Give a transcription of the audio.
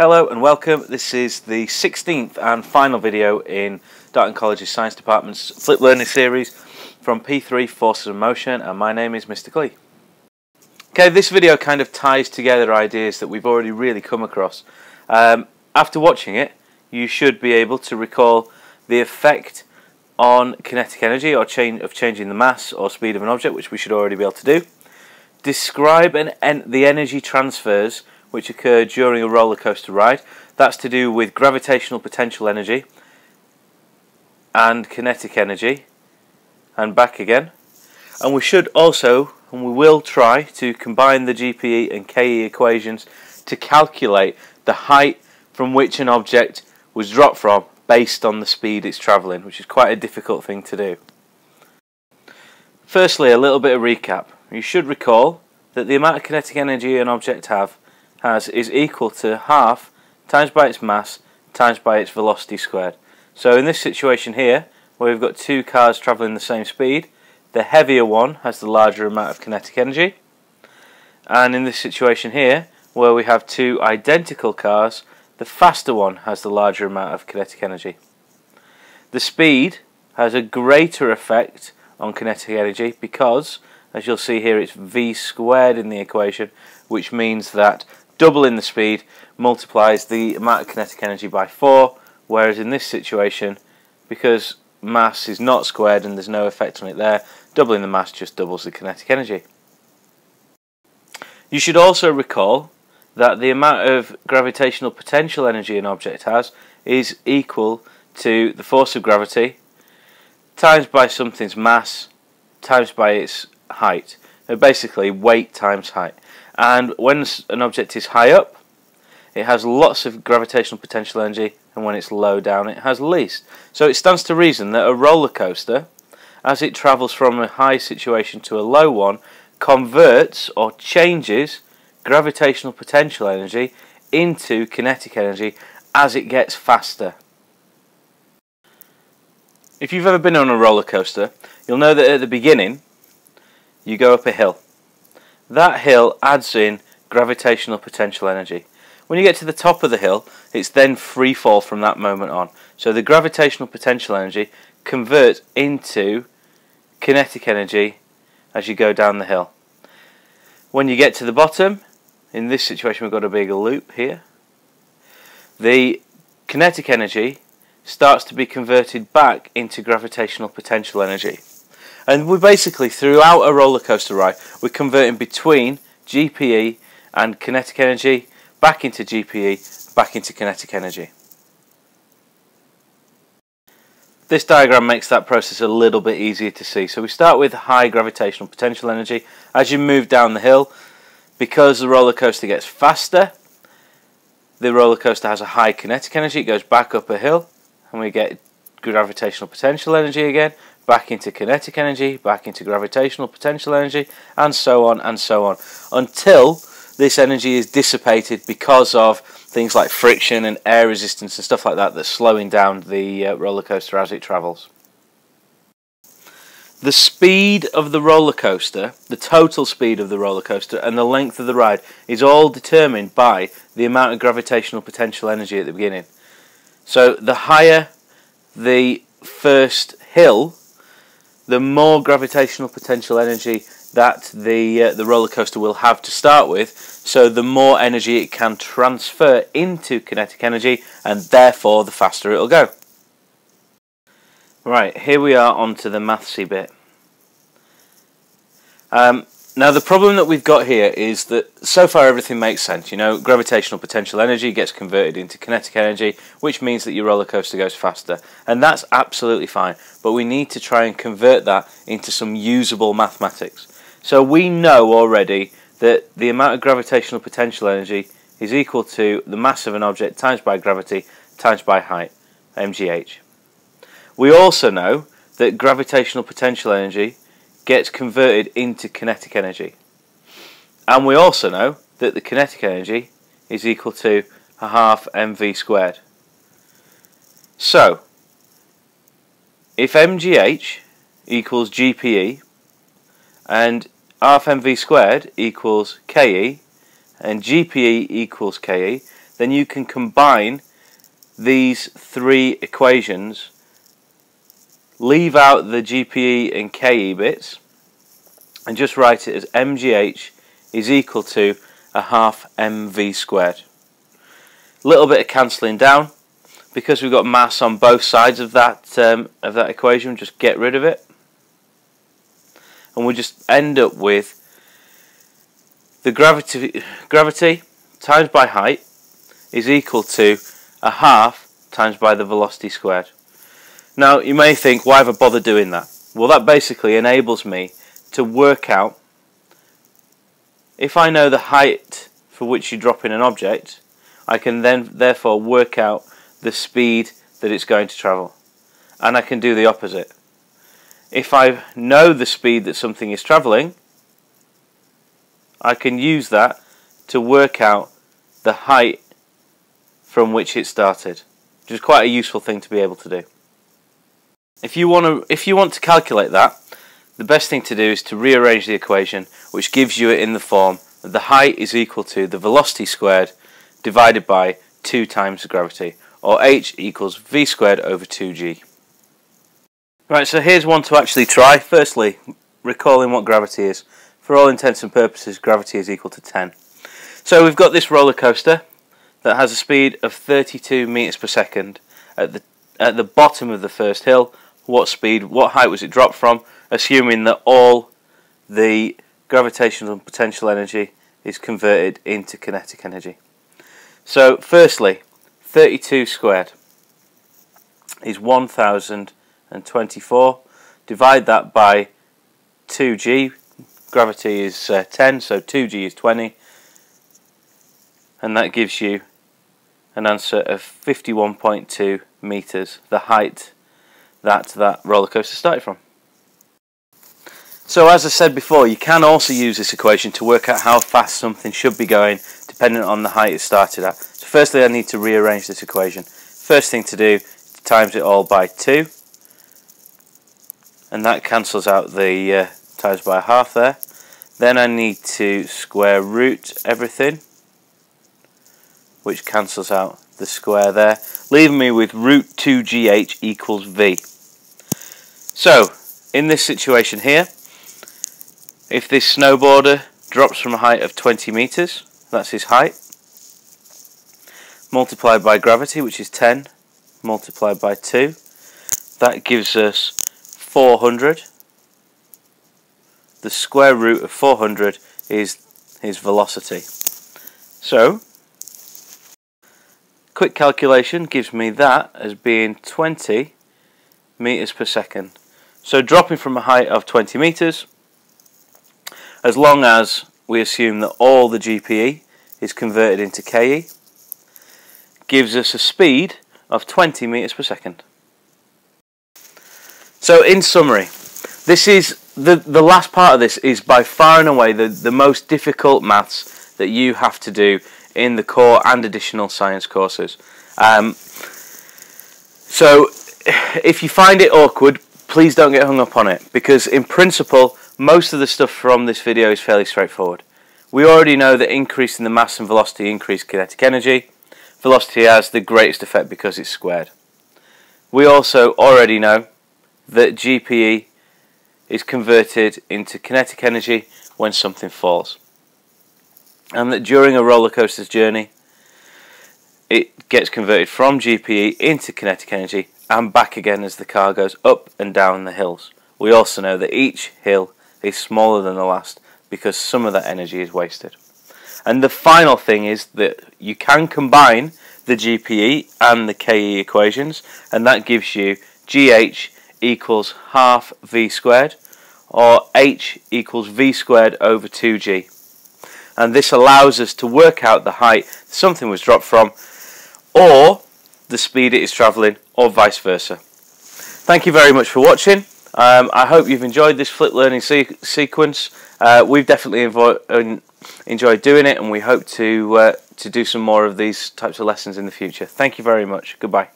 Hello and welcome. This is the 16th and final video in Darton College's Science Department's Flip Learning series from P3 Forces of Motion, and my name is Mr. Klee. Okay, this video kind of ties together ideas that we've already really come across. After watching it, you should be able to recall the effect on kinetic energy or changing the mass or speed of an object, which we should already be able to do. Describe the energy transfers which occur during a roller coaster ride. That's to do with gravitational potential energy and kinetic energy, and back again. And we should also, and we will try to combine the GPE and KE equations to calculate the height from which an object was dropped from based on the speed it's travelling, which is quite a difficult thing to do. Firstly, a little bit of recap. You should recall that the amount of kinetic energy an object has is equal to half times by its mass times by its velocity squared. So in this situation here, where we've got two cars travelling the same speed, the heavier one has the larger amount of kinetic energy, and in this situation here, where we have two identical cars, the faster one has the larger amount of kinetic energy. The speed has a greater effect on kinetic energy because, as you'll see here, it's v squared in the equation, which means that doubling the speed multiplies the amount of kinetic energy by 4, whereas in this situation, because mass is not squared and there's no effect on it there, doubling the mass just doubles the kinetic energy. You should also recall that the amount of gravitational potential energy an object has is equal to the force of gravity times by something's mass times by its height. So basically weight times height. And when an object is high up, it has lots of gravitational potential energy, and when it's low down, it has least. So it stands to reason that a roller coaster, as it travels from a high situation to a low one, converts or changes gravitational potential energy into kinetic energy as it gets faster. If you've ever been on a roller coaster, you'll know that at the beginning you go up a hill. That hill adds in gravitational potential energy. When you get to the top of the hill, it's then free fall from that moment on. So the gravitational potential energy converts into kinetic energy as you go down the hill. When you get to the bottom, in this situation we've got a big loop here, the kinetic energy starts to be converted back into gravitational potential energy. And we're basically, throughout a roller coaster ride, we're converting between GPE and kinetic energy, back into GPE, back into kinetic energy. This diagram makes that process a little bit easier to see. So we start with high gravitational potential energy. As you move down the hill, because the roller coaster gets faster, the roller coaster has a high kinetic energy. It goes back up a hill, and we get gravitational potential energy again, back into kinetic energy, back into gravitational potential energy, and so on, until this energy is dissipated because of things like friction and air resistance and stuff like that that's slowing down the roller coaster as it travels. The speed of the roller coaster, the total speed of the roller coaster, and the length of the ride is all determined by the amount of gravitational potential energy at the beginning. So the higher the first hill, the more gravitational potential energy that the roller coaster will have to start with, so the more energy it can transfer into kinetic energy, and therefore the faster it'll go. Right, here we are onto the mathsy bit. Now the problem that we've got here is that so far everything makes sense. You know, gravitational potential energy gets converted into kinetic energy, which means that your roller coaster goes faster, and that's absolutely fine, but we need to try and convert that into some usable mathematics. So we know already that the amount of gravitational potential energy is equal to the mass of an object times by gravity times by height, mgh. We also know that gravitational potential energy gets converted into kinetic energy. And we also know that the kinetic energy is equal to a half mv squared. So, if mgh equals GPE and half mv squared equals KE and GPE equals KE, then you can combine these three equations, leave out the GPE and KE bits, and just write it as mgh is equal to a half mv squared. A little bit of cancelling down, because we've got mass on both sides of that equation. Just get rid of it, and we'll just end up with the gravity times by height is equal to a half times by the velocity squared. Now you may think, why have I bothered doing that? Well, that basically enables me to work out, if I know the height for which you drop in an object, I can then therefore work out the speed that it's going to travel. And I can do the opposite. If I know the speed that something is travelling, I can use that to work out the height from which it started, which is quite a useful thing to be able to do. If you want to calculate that, the best thing to do is to rearrange the equation, which gives you it in the form that the height is equal to the velocity squared divided by 2 times the gravity, or h equals v squared over 2g. Right, so here's one to actually try. Firstly, recalling what gravity is. For all intents and purposes, gravity is equal to 10. So we've got this roller coaster that has a speed of 32 meters per second. At the bottom of the first hill, what height was it dropped from? Assuming that all the gravitational and potential energy is converted into kinetic energy. So firstly, 32 squared is 1024. Divide that by 2g. Gravity is 10, so 2g is 20. And that gives you an answer of 51.2 meters, the height that roller coaster started from. So as I said before, you can also use this equation to work out how fast something should be going depending on the height it started at. So firstly, I need to rearrange this equation. First thing to do is to times it all by 2, and that cancels out the times by half there. Then I need to square root everything, which cancels out the square there, leaving me with root 2gh equals v. So in this situation here, if this snowboarder drops from a height of 20 meters, that's his height, multiplied by gravity, which is 10, multiplied by 2, that gives us 400. The square root of 400 is his velocity. So quick calculation gives me that as being 20 meters per second. So dropping from a height of 20 meters, as long as we assume that all the GPE is converted into KE, gives us a speed of 20 meters per second. So in summary, this is the last part of this is by far and away the most difficult maths that you have to do in the core and additional science courses. So if you find it awkward, please don't get hung up on it, because in principle most of the stuff from this video is fairly straightforward. We already know that increasing the mass and velocity increase kinetic energy. Velocity has the greatest effect because it's squared. We also already know that GPE is converted into kinetic energy when something falls, and that during a roller coaster's journey it gets converted from GPE into kinetic energy and back again as the car goes up and down the hills. We also know that each hill is smaller than the last because some of that energy is wasted. And the final thing is that you can combine the GPE and the KE equations, and that gives you GH equals half V squared, or H equals V squared over 2G. And this allows us to work out the height something was dropped from, or the speed it is travelling, or vice versa. Thank you very much for watching. I hope you've enjoyed this flip learning sequence. We've definitely enjoyed doing it, and we hope to do some more of these types of lessons in the future. Thank you very much. Goodbye.